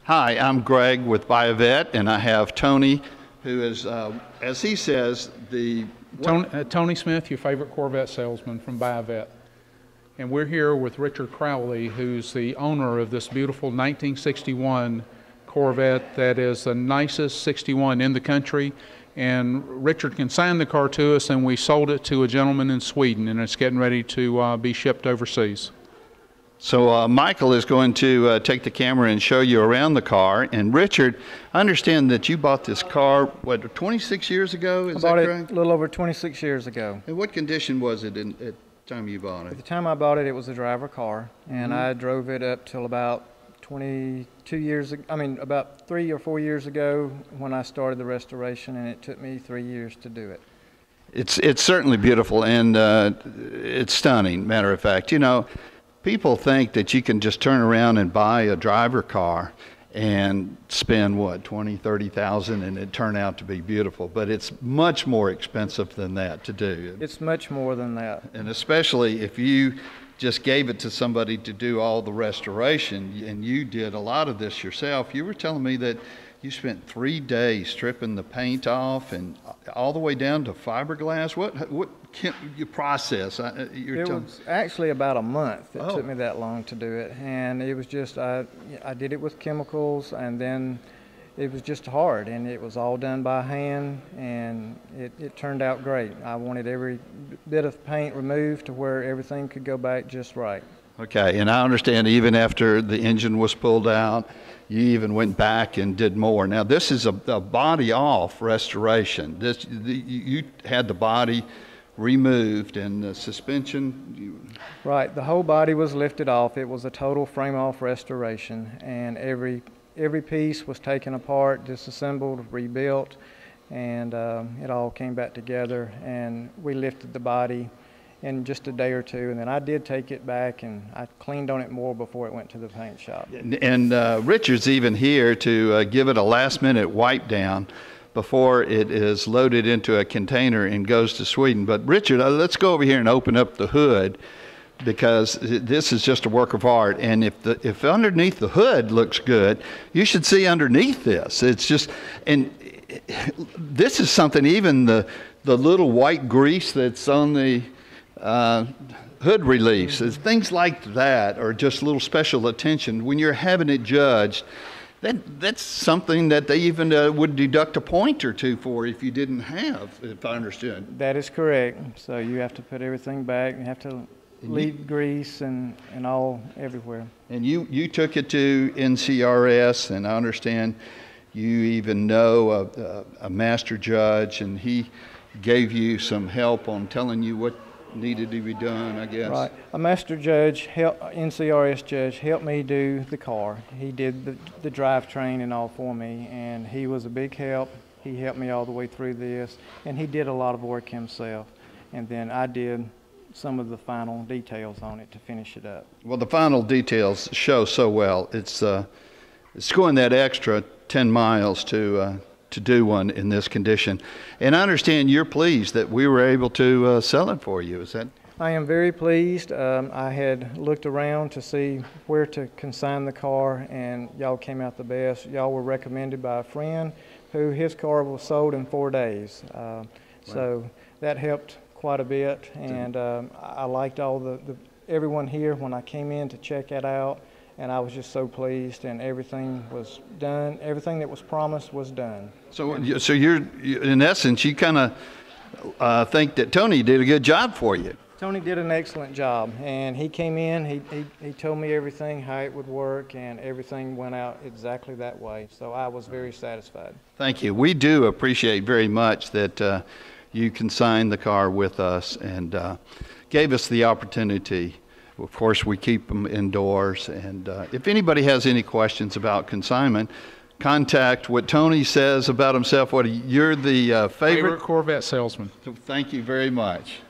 Hi, I'm Greg with Buyavette, and I have Tony, who is, as he says, the... Tony Smith, your favorite Corvette salesman from Buyavette. And we're here with Richard Crowley, who's the owner of this beautiful 1961 Corvette that is the nicest 61 in the country. And Richard consigned the car to us, and we sold it to a gentleman in Sweden, and it's getting ready to be shipped overseas. So Michael is going to take the camera and show you around the car. And Richard, I understand that you bought this car, what, 26 years ago? Is that correct? I bought it a little over 26 years ago. And what condition was it at the time you bought it? At the time I bought it, it was a driver car, and I drove it up till about 22 years, about 3 or 4 years ago when I started the restoration, and it took me 3 years to do it. It's certainly beautiful, and it's stunning, matter of fact. You know, people think that you can just turn around and buy a driver car and spend, what, 20, 30,000 and it turn out to be beautiful. But it's much more expensive than that to do. It's much more than that. And especially if you just gave it to somebody to do all the restoration, and you did a lot of this yourself. You were telling me that you spent 3 days stripping the paint off and all the way down to fiberglass. What you process? It was actually about a month. It took me that long to do it, and it was just I did it with chemicals, and then it was just hard, and it was all done by hand, and it turned out great. I wanted every bit of paint removed to where everything could go back just right. Okay, and I understand even after the engine was pulled out, you even went back and did more. Now this is a body-off restoration. You had the body removed and the suspension. Right, the whole body was lifted off. It was a total frame-off restoration, and every piece was taken apart, disassembled, rebuilt, and it all came back together, and we lifted the body in just a day or two, and then I did take it back and I cleaned on it more before it went to the paint shop. And Richard's even here to give it a last-minute wipe down before it is loaded into a container and goes to Sweden. But Richard, let's go over here and open up the hood, because this is just a work of art. And if underneath the hood looks good, you should see underneath this. It's just, and this is something, even the little white grease that's on the hood reliefs, things like that are just little special attention. When you're having it judged, that's something that they even would deduct a point or two for if you didn't have, if I understood. That is correct. So you have to put everything back. You have to leave grease and all everywhere. And you took it to NCRS, and I understand you even know a master judge, and he gave you some help on telling you what needed to be done, I guess. Right. A master judge, NCRS judge, helped me do the car. He did the drivetrain and all for me, and he was a big help. He helped me all the way through this, and he did a lot of work himself. And then I did some of the final details on it to finish it up. Well, the final details show so well. It's going that extra 10 miles to do one in this condition. And I understand you're pleased that we were able to sell it for you. Is that? I am very pleased. I had looked around to see where to consign the car, and y'all came out the best. Y'all were recommended by a friend who his car was sold in 4 days. So that helped quite a bit, and I liked all everyone here when I came in to check it out, and I was just so pleased, and everything was done. Everything that was promised was done. So you're in essence, you kind of think that Tony did a good job for you. Tony did an excellent job, and he came in, he told me everything, how it would work, and everything went out exactly that way. So I was very satisfied. Thank you. We do appreciate very much that you consigned the car with us and gave us the opportunity. Of course, we keep them indoors, and if anybody has any questions about consignment, contact what Tony says about himself. You're the favorite Corvette salesman. So thank you very much.